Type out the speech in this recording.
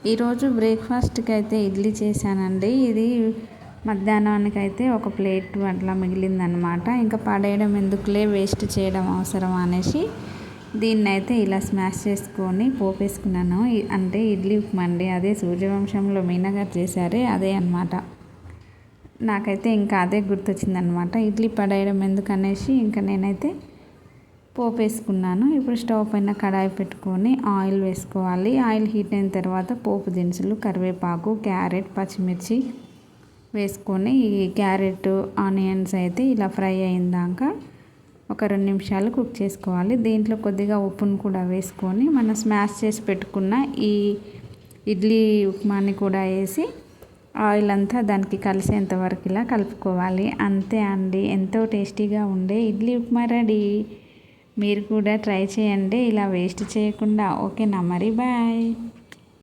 ఈరోజు బ్రేక్ఫాస్ట్కి అయితే ఇడ్లీ చేశానండి. ఇది మధ్యాహ్నానికి అయితే ఒక ప్లేట్ అట్లా మిగిలిందనమాట. ఇంకా పడేయడం ఎందుకులే, వేస్ట్ చేయడం అవసరం అనేసి దీన్ని అయితే ఇలా స్మాష్ చేసుకొని పోపేసుకున్నాను. అంటే ఇడ్లీ ఉప్మా అండి, అదే సూర్యవంశంలో మీనగారు చేశారే అదే అనమాట. నాకైతే ఇంకా అదే గుర్తొచ్చిందనమాట. ఇడ్లీ పడేయడం ఎందుకనేసి ఇంకా నేనైతే పోపు వేసుకున్నాను. ఇప్పుడు స్టవ్ పైన కడాయి పెట్టుకొని ఆయిల్ వేసుకోవాలి. ఆయిల్ హీట్ అయిన తర్వాత పోపు దినుసులు, కరివేపాకు, క్యారెట్, పచ్చిమిర్చి వేసుకొని ఈ క్యారెట్, ఆనియన్స్ అయితే ఇలా ఫ్రై అయిందాక ఒక 2 నిమిషాలు కుక్ చేసుకోవాలి. దీంట్లో కొద్దిగా ఉప్పును కూడా వేసుకొని మనం స్మాష్ చేసి పెట్టుకున్న ఈ ఇడ్లీ ఉప్మాని కూడా వేసి ఆయిల్ అంతా దానికి కలిసేంత వరకు ఇలా కలుపుకోవాలి. అంతే అండి, ఎంతో టేస్టీగా ఉండే ఇడ్లీ ఉప్మా రెడీ. మీరు కూడా ట్రై చేయండి ఇలా వేస్ట్ చేయకుండా. ఓకేనా మరి, బాయ్.